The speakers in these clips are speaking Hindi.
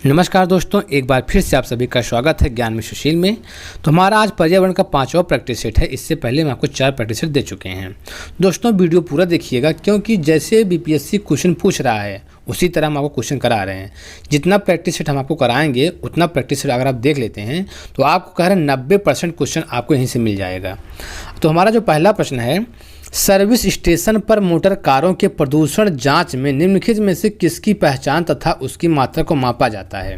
नमस्कार दोस्तों, एक बार फिर से आप सभी का स्वागत है ज्ञान में सुशील में। तो हमारा आज पर्यावरण का 5वां प्रैक्टिस सेट है। इससे पहले हम आपको 4 प्रैक्टिस सेट दे चुके हैं। दोस्तों वीडियो पूरा देखिएगा, क्योंकि जैसे बीपीएससी क्वेश्चन पूछ रहा है उसी तरह हम आपको क्वेश्चन करा रहे हैं। जितना प्रैक्टिस सेट हम आपको कराएंगे उतना प्रैक्टिस सेट अगर आप देख लेते हैं तो आपको कह रहे हैं 90% क्वेश्चन आपको यहीं से मिल जाएगा। तो हमारा जो पहला प्रश्न है, सर्विस स्टेशन पर मोटर कारों के प्रदूषण जांच में निम्नलिखित में से किसकी पहचान तथा उसकी मात्रा को मापा जाता है।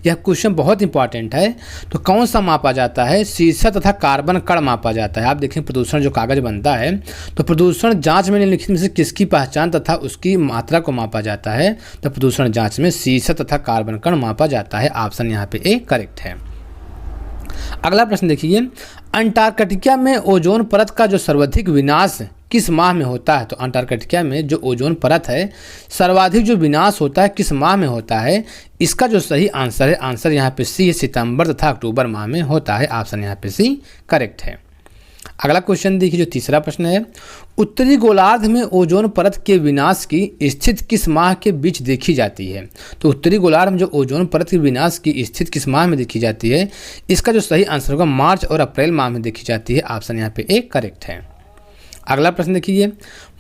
यह क्वेश्चन बहुत इंपॉर्टेंट है। तो कौन सा मापा जाता है? शीशा तथा कार्बन कण मापा जाता है। आप देखें प्रदूषण जो कागज बनता है, तो प्रदूषण जांच में निम्नलिखित में से किसकी पहचान तथा उसकी मात्रा को मापा जाता है। तो प्रदूषण जाँच में शीशा तथा कार्बन कण मापा जाता है। ऑप्शन यहाँ पे ए करेक्ट है। अगला प्रश्न देखिए, अंटार्कटिका में ओजोन परत का जो सर्वाधिक विनाश किस माह में होता है। तो अंटार्कटिका में जो ओजोन परत है सर्वाधिक जो विनाश होता है किस माह में होता है। इसका जो सही आंसर है, आंसर यहाँ पे सी है, सितंबर तथा अक्टूबर माह में होता है। ऑप्शन यहाँ पे सी करेक्ट है। अगला क्वेश्चन देखिए, जो तीसरा प्रश्न है, उत्तरी गोलार्ध में ओजोन परत के विनाश की स्थिति किस माह के बीच देखी जाती है। तो उत्तरी गोलार्ध में जो ओजोन परत के विनाश की स्थिति किस माह में देखी जाती है। इसका जो सही आंसर होगा मार्च और अप्रैल माह में देखी जाती है। ऑप्शन यहाँ पे ए करेक्ट है। अगला प्रश्न देखिए,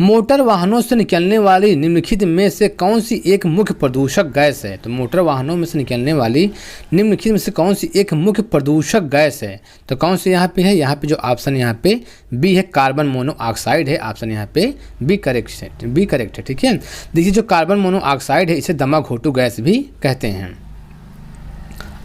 मोटर वाहनों से निकलने वाली निम्नलिखित में से कौन सी एक मुख्य प्रदूषक गैस है। तो मोटर वाहनों में से निकलने वाली निम्नलिखित में से कौन सी एक मुख्य प्रदूषक गैस है। तो कौन सी यहाँ पे है? यहाँ पे जो ऑप्शन यहाँ पे बी है, कार्बन मोनोऑक्साइड है। ऑप्शन यहाँ पे बी करेक्ट है। ठीक है, देखिए जो कार्बन मोनोऑक्साइड है इसे दमा घोटू गैस भी कहते हैं।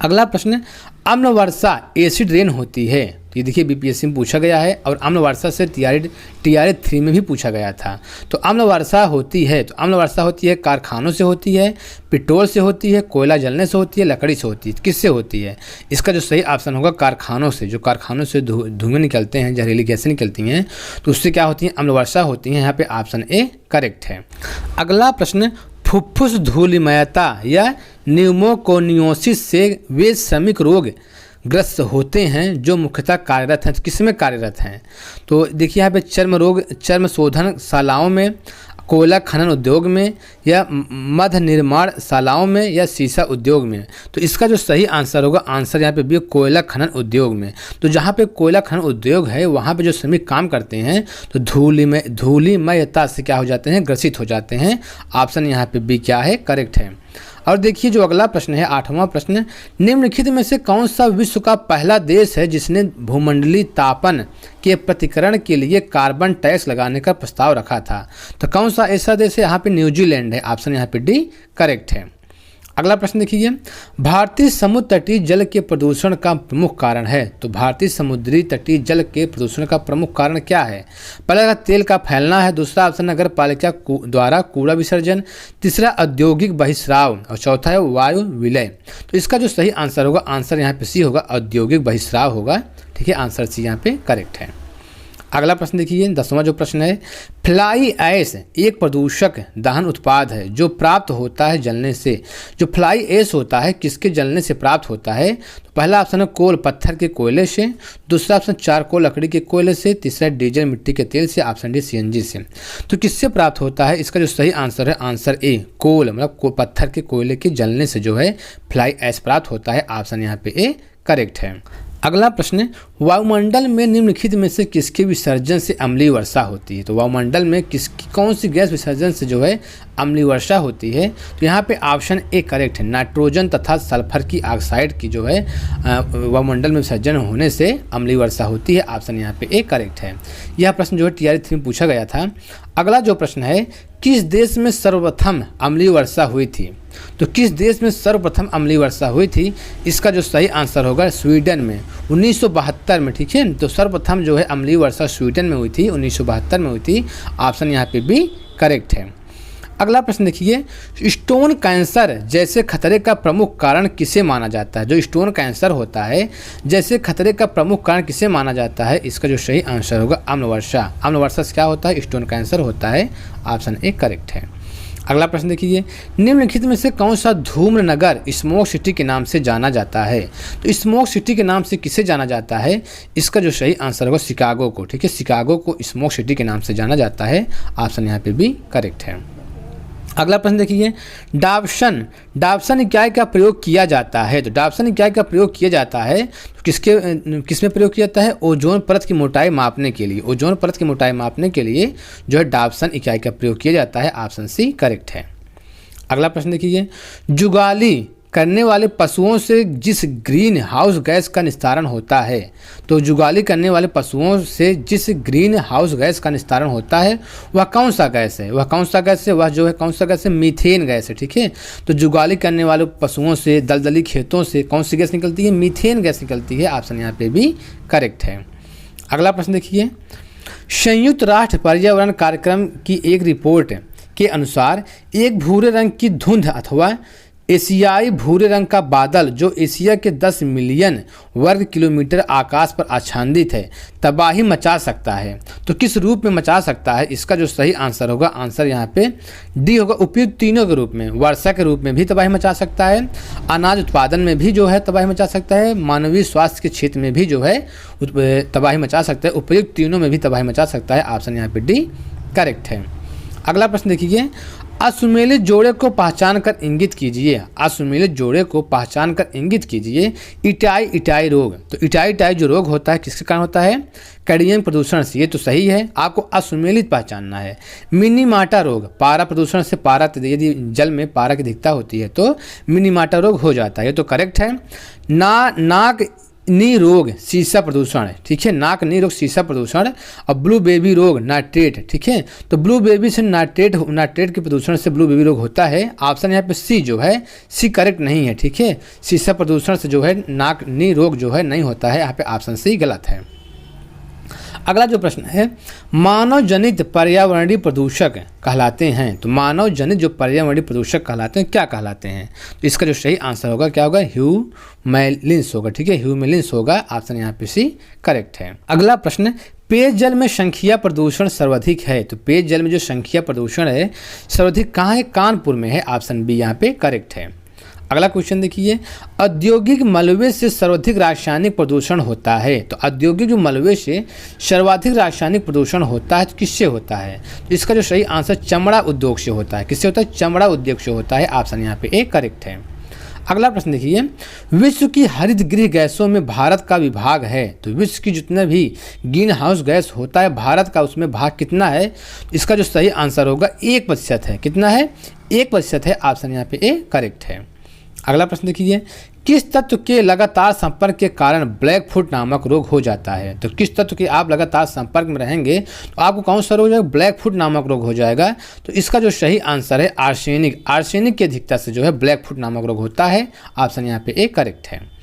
अगला प्रश्न, अम्ल वर्षा एसिड रेन होती है। ये देखिए बीपीएससी में पूछा गया है और अम्ल वर्षा से टीआरए 3 में भी पूछा गया था। तो अम्ल वर्षा होती है, तो अम्ल वर्षा होती है कारखानों से होती है, पेट्रोल से होती है, कोयला जलने से होती है, लकड़ी से होती है। किससे होती है? इसका जो सही ऑप्शन होगा कारखानों से। जो कारखानों से धुएं निकलते हैं, जहरीली गैसें निकलती हैं, तो उससे क्या होती है? अम्ल वर्षा होती है। यहाँ पे ऑप्शन ए करेक्ट है। अगला प्रश्न, फुफ्फुस धूलिमयता या न्यूमोकोनियोसिस से वे श्रमिक रोग ग्रस्त होते हैं जो मुख्यतः कार्यरत हैं। तो किसमें कार्यरत हैं? तो देखिए यहाँ पे चर्म शोधन शालाओं में, कोयला खनन उद्योग में, या मध निर्माण शालाओं में, या शीशा उद्योग में। तो इसका जो सही आंसर होगा, आंसर यहाँ पे भी कोयला खनन उद्योग में। तो जहाँ पे कोयला खनन उद्योग है वहाँ पे जो श्रमिक काम करते हैं तो धूलिमयता से क्या हो जाते हैं? ग्रसित हो जाते हैं। ऑप्शन यहाँ पे बी क्या है? करेक्ट है। और देखिए जो अगला प्रश्न है, 8वां प्रश्न, निम्नलिखित में से कौन सा विश्व का पहला देश है जिसने भूमंडलीय तापन के प्रतिकरण के लिए कार्बन टैक्स लगाने का प्रस्ताव रखा था। तो कौन सा ऐसा देश है? यहाँ पे न्यूजीलैंड है। ऑप्शन यहाँ पे डी करेक्ट है। अगला प्रश्न देखिए, भारतीय समुद्र तटीय जल के प्रदूषण का प्रमुख कारण है। तो भारतीय समुद्री तटीय जल के प्रदूषण का प्रमुख कारण क्या है? पहला तेल का फैलना है, दूसरा ऑप्शन नगर पालिका द्वारा कूड़ा विसर्जन, तीसरा औद्योगिक बहिस्राव और चौथा है वायु विलय। तो इसका जो सही आंसर होगा, आंसर यहाँ पे सी होगा, औद्योगिक बहिस्राव होगा। ठीक है, आंसर सी यहाँ पे करेक्ट है। अगला प्रश्न देखिए, 10वां जो प्रश्न है, फ्लाई ऐश एक प्रदूषक दहन उत्पाद है जो प्राप्त होता है जलने से। जो फ्लाई ऐश होता है किसके जलने से प्राप्त होता है? तो पहला ऑप्शन है कोल पत्थर के कोयले से, दूसरा ऑप्शन चारकोल लकड़ी के कोयले से, तीसरा डीजल मिट्टी के तेल से, ऑप्शन डी सीएनजी से। तो किससे प्राप्त होता है? इसका जो सही आंसर है, आंसर ए कोल, मतलब पत्थर के कोयले के जलने से जो है फ्लाई ऐश प्राप्त होता है। ऑप्शन यहाँ पे ए करेक्ट है। अगला प्रश्न, वायुमंडल में निम्नलिखित में से किसके विसर्जन से अम्लीय वर्षा होती है। तो वायुमंडल में कौन सी गैस विसर्जन से जो है अम्लीय वर्षा होती है। तो यहाँ पे ऑप्शन ए करेक्ट है, नाइट्रोजन तथा सल्फर की ऑक्साइड की जो है वायुमंडल में विसर्जन होने से अम्लीय वर्षा होती है। ऑप्शन यहाँ पे ए करेक्ट है। यह प्रश्न जो है टीआरए 3 में पूछा गया था। अगला जो प्रश्न है, किस देश में सर्वप्रथम अम्लीय वर्षा हुई थी। तो किस देश में सर्वप्रथम अम्लीय वर्षा हुई थी? इसका जो सही आंसर होगा स्वीडन में 1972 में। ठीक है, तो सर्वप्रथम जो है अम्लीय वर्षा स्वीडन में हुई थी, 1972 में हुई थी। ऑप्शन यहाँ पे भी करेक्ट है। अगला प्रश्न देखिए, स्टोन कैंसर जैसे खतरे का प्रमुख कारण किसे माना जाता है। जो स्टोन कैंसर होता है जैसे खतरे का प्रमुख कारण किसे माना जाता है? इसका जो सही आंसर होगा अम्ल वर्षा। अम्ल वर्षा से क्या होता है? स्टोन कैंसर होता है। ऑप्शन ए करेक्ट है। अगला प्रश्न देखिए, निम्नलिखित में से कौन सा धूम्र नगर स्मोक सिटी के नाम से जाना जाता है। तो स्मोक सिटी के नाम से किसे जाना जाता है? इसका जो सही आंसर होगा शिकागो को। ठीक है, शिकागो को स्मोक सिटी के नाम से जाना जाता है। ऑप्शन यहाँ पे भी करेक्ट है। अगला प्रश्न देखिए, डाप्सन इकाई का प्रयोग किया जाता है। तो डाप्सन इकाई का प्रयोग किया जाता है तो किसमें प्रयोग किया जाता है? ओजोन परत की मोटाई मापने के लिए। ओजोन परत की मोटाई मापने के लिए जो है डाप्सन इकाई का प्रयोग किया जाता है। ऑप्शन सी करेक्ट है। अगला प्रश्न देखिए, जुगाली करने वाले पशुओं से जिस ग्रीन हाउस गैस का निस्तारण होता है, तो जुगाली करने वाले पशुओं से जिस ग्रीन हाउस गैस का निस्तारण होता है वह कौन सा गैस है? वह कौन सा गैस है? वह जो है कौन सा गैस है? मीथेन गैस है। ठीक है, तो जुगाली करने वाले पशुओं से दलदली खेतों से कौन सी गैस निकलती है? मीथेन गैस निकलती है। ऑप्शन यहाँ पे भी करेक्ट है। अगला प्रश्न देखिए, संयुक्त राष्ट्र पर्यावरण कार्यक्रम की एक रिपोर्ट के अनुसार एक भूरे रंग की धुंध अथवा एशियाई भूरे रंग का बादल जो एशिया के 10 मिलियन वर्ग किलोमीटर आकाश पर आच्छादित है तबाही मचा सकता है। तो किस रूप में मचा सकता है? इसका जो सही आंसर होगा, आंसर यहाँ पे डी होगा। उपयुक्त तीनों के रूप में, वर्षा के रूप में भी तबाही मचा सकता है, अनाज उत्पादन में भी जो है तबाही मचा सकता है, मानवीय स्वास्थ्य के क्षेत्र में भी जो है तबाही मचा सकता है, उपयुक्त तीनों में भी तबाही मचा सकता है। ऑप्शन यहाँ पे डी करेक्ट है। अगला प्रश्न देखिए, असुमेलित जोड़े को पहचान कर इंगित कीजिए। असुमेलित जोड़े को पहचान कर इंगित कीजिए। इटाई रोग। तो इटाई जो रोग होता है किसके कारण होता है? कैडमियम प्रदूषण से। ये तो सही है, आपको असुमेलित पहचानना है। मिनीमाटा रोग, पारा प्रदूषण से पारा, यदि जल में पारा की अधिकता होती है तो मिनीमाटा रोग हो जाता है। ये तो करेक्ट है। नाक नी रोग शीशा प्रदूषण। ठीक है, नाक नी रोग शीशा प्रदूषण। और ब्लू बेबी रोग नाइट्रेट। ठीक है, तो ब्लू बेबी से नाइट्रेट के प्रदूषण से ब्लू बेबी रोग होता है। ऑप्शन यहाँ पे सी जो है सी करेक्ट नहीं है। ठीक है, शीशा प्रदूषण से जो है नाक नी रोग जो है नहीं होता है। यहाँ पे ऑप्शन सी गलत है। अगला जो प्रश्न है, मानव जनित पर्यावरणीय प्रदूषक कहलाते हैं। तो मानव जनित जो पर्यावरणीय प्रदूषक कहलाते हैं क्या कहलाते हैं? तो इसका जो सही आंसर होगा क्या होगा? ह्यूमेलिन्स होगा। ठीक है, ह्यूमेलिन्स होगा। ऑप्शन यहाँ पे सी करेक्ट है। अगला प्रश्न, पेयजल में संख्या प्रदूषण सर्वाधिक है। तो पेयजल में जो संख्या प्रदूषण है सर्वाधिक कहाँ है? कानपुर में है। ऑप्शन बी यहाँ पे करेक्ट है। अगला क्वेश्चन देखिए, औद्योगिक मलबे से सर्वाधिक रासायनिक प्रदूषण होता है। तो औद्योगिक जो मलबे से सर्वाधिक रासायनिक प्रदूषण होता है तो किससे होता है? तो इसका जो सही आंसर चमड़ा उद्योग से होता है। किससे होता है? चमड़ा उद्योग से होता है। ऑप्शन यहाँ पे ए करेक्ट है। अगला प्रश्न देखिए, विश्व की हरित गृह गैसों में भारत का विभाग है। तो विश्व की जितने भी ग्रीन हाउस गैस होता है भारत का उसमें भाग कितना है? इसका जो सही आंसर होगा 1% है। कितना है? 1% है। ऑप्शन यहाँ पे ए करेक्ट है। अगला प्रश्न देखिए, किस तत्व के लगातार संपर्क के कारण ब्लैक फुट नामक रोग हो जाता है? तो किस तत्व के आप लगातार संपर्क में रहेंगे तो आपको कौन सा रोग हो जाएगा? ब्लैक फुट नामक रोग हो जाएगा। तो इसका जो सही आंसर है आर्सेनिक। आर्सेनिक की अधिकता से जो है ब्लैक फुट नामक रोग होता है। ऑप्शन यहाँ पे ए करेक्ट है।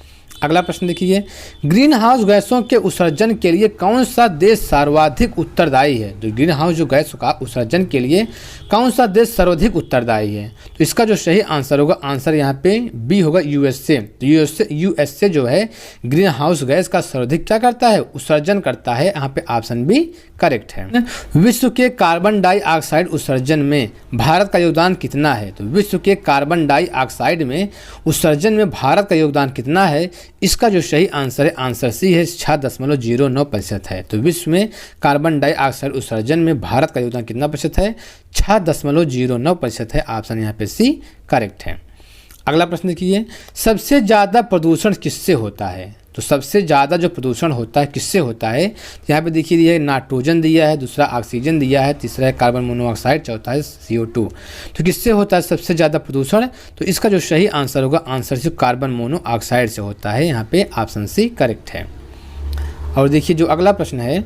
अगला प्रश्न देखिए, ग्रीन हाउस गैसों के उत्सर्जन के लिए कौन सा देश सर्वाधिक उत्तरदायी है? तो ग्रीन हाउस जो गैस का उत्सर्जन के लिए कौन सा देश सर्वाधिक उत्तरदायी है? तो इसका जो सही आंसर होगा, आंसर यहाँ पे बी होगा यूएसए। तो यूएसए जो है ग्रीन हाउस गैस का सर्वाधिक क्या करता है? उत्सर्जन करता है। यहाँ पे ऑप्शन बी करेक्ट है। विश्व के कार्बन डाइऑक्साइड उत्सर्जन में भारत का योगदान कितना है? तो विश्व के कार्बन डाइऑक्साइड में उत्सर्जन में भारत का योगदान कितना है? इसका जो सही आंसर है, आंसर सी है, 6.09% है। तो विश्व में कार्बन डाइऑक्साइड उत्सर्जन में भारत का योगदान कितना प्रतिशत है? 6.09% है। ऑप्शन यहाँ पे सी करेक्ट है। अगला प्रश्न देखिए, सबसे ज़्यादा प्रदूषण किससे होता है? तो सबसे ज़्यादा जो प्रदूषण होता है किससे होता है? यहाँ पे देखिए ये नाइट्रोजन दिया है, दूसरा ऑक्सीजन दिया है, तीसरा है कार्बन मोनोऑक्साइड, चौथा है CO2। तो किससे होता है सबसे ज़्यादा प्रदूषण? तो इसका जो सही आंसर होगा, आंसर सिर्फ कार्बन मोनोऑक्साइड से होता है। यहाँ पे ऑप्शन सी करेक्ट है। और देखिए जो अगला प्रश्न है,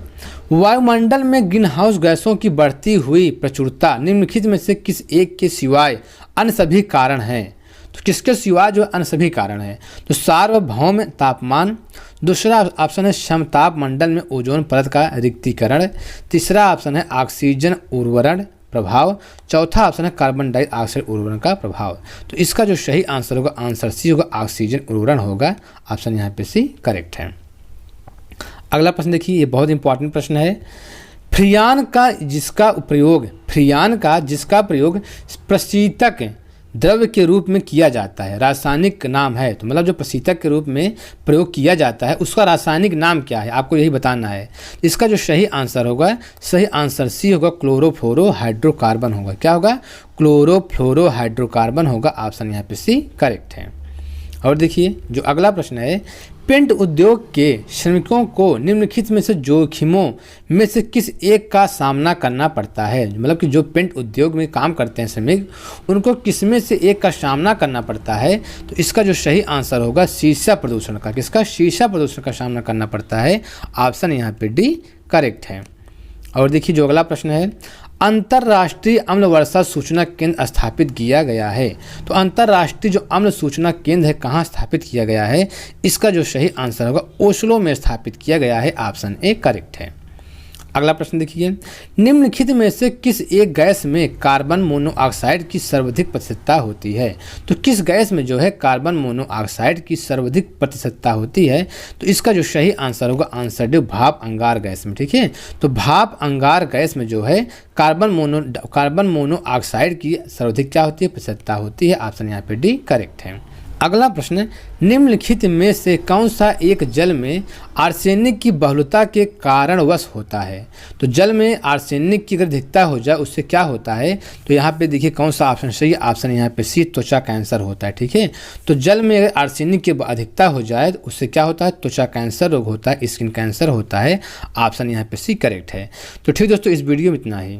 वायुमंडल में ग्रीन हाउस गैसों की बढ़ती हुई प्रचुरता निम्नलिखित में से किस एक के सिवाय अन्य सभी कारण हैं? तो किसके सिवा जो अन्य सभी कारण है? तो सार्वभौम तापमान, दूसरा ऑप्शन है समताप मंडल में ओजोन परत का रिक्तीकरण, तीसरा ऑप्शन है ऑक्सीजन उर्वरण प्रभाव, चौथा ऑप्शन है कार्बन डाइऑक्साइड उर्वरण का प्रभाव। तो इसका जो सही आंसर होगा, आंसर सी होगा, ऑक्सीजन उर्वरण होगा। ऑप्शन यहाँ पे सी करेक्ट है। अगला प्रश्न देखिए, ये बहुत इंपॉर्टेंट प्रश्न है। फ्रियान का जिसका प्रयोग प्रशीतक द्रव्य के रूप में किया जाता है, रासायनिक नाम है, तो मतलब जो प्रशीतक के रूप में प्रयोग किया जाता है उसका रासायनिक नाम क्या है, आपको यही बताना है। इसका जो सही आंसर होगा, सही आंसर सी होगा, क्लोरोफ्लोरोहाइड्रोकार्बन होगा। क्या होगा? क्लोरोफ्लोरोहाइड्रोकार्बन होगा। ऑप्शन यहाँ पे सी करेक्ट है। और देखिए जो अगला प्रश्न है, पेंट उद्योग के श्रमिकों को निम्नलिखित में से जोखिमों में से किस एक का सामना करना पड़ता है? मतलब कि जो पेंट उद्योग में काम करते हैं श्रमिक, उनको किस में से एक का सामना करना पड़ता है? तो इसका जो सही आंसर होगा शीशा प्रदूषण का। किसका? शीशा प्रदूषण का सामना करना पड़ता है। ऑप्शन यहाँ पे डी करेक्ट है। और देखिए जो अगला प्रश्न है, अंतर्राष्ट्रीय अम्ल वर्षा सूचना केंद्र स्थापित किया गया है। तो अंतर्राष्ट्रीय जो अम्ल सूचना केंद्र है कहाँ स्थापित किया गया है? इसका जो सही आंसर होगा ओस्लो में स्थापित किया गया है। ऑप्शन ए करेक्ट है। अगला प्रश्न देखिए, निम्नलिखित में से किस एक गैस में कार्बन मोनोऑक्साइड की सर्वाधिक प्रतिशतता होती है? तो किस गैस में जो है कार्बन मोनोऑक्साइड की सर्वाधिक प्रतिशतता होती है? तो इसका जो सही आंसर होगा आंसर डी भाप अंगार गैस में। ठीक है, तो भाप अंगार गैस में जो है कार्बन मोनोऑक्साइड की सर्वाधिक क्या होती है? प्रतिशतता होती है। ऑप्शन यहाँ पे डी करेक्ट है। अगला प्रश्न, निम्नलिखित में से कौन सा एक जल में आर्सेनिक की बहुलता के कारणवश होता है? तो जल में आर्सेनिक की अगर अधिकता हो जाए उससे क्या होता है? तो यहाँ पे देखिए कौन सा ऑप्शन सही है? ऑप्शन यहाँ पे सी त्वचा कैंसर होता है। ठीक है, तो जल में अगर आर्सेनिक की अधिकता हो जाए तो उससे क्या होता है? त्वचा कैंसर रोग होता है, स्किन कैंसर होता है। ऑप्शन यहाँ पे सी करेक्ट है। तो ठीक दोस्तों, इस वीडियो में इतना ही।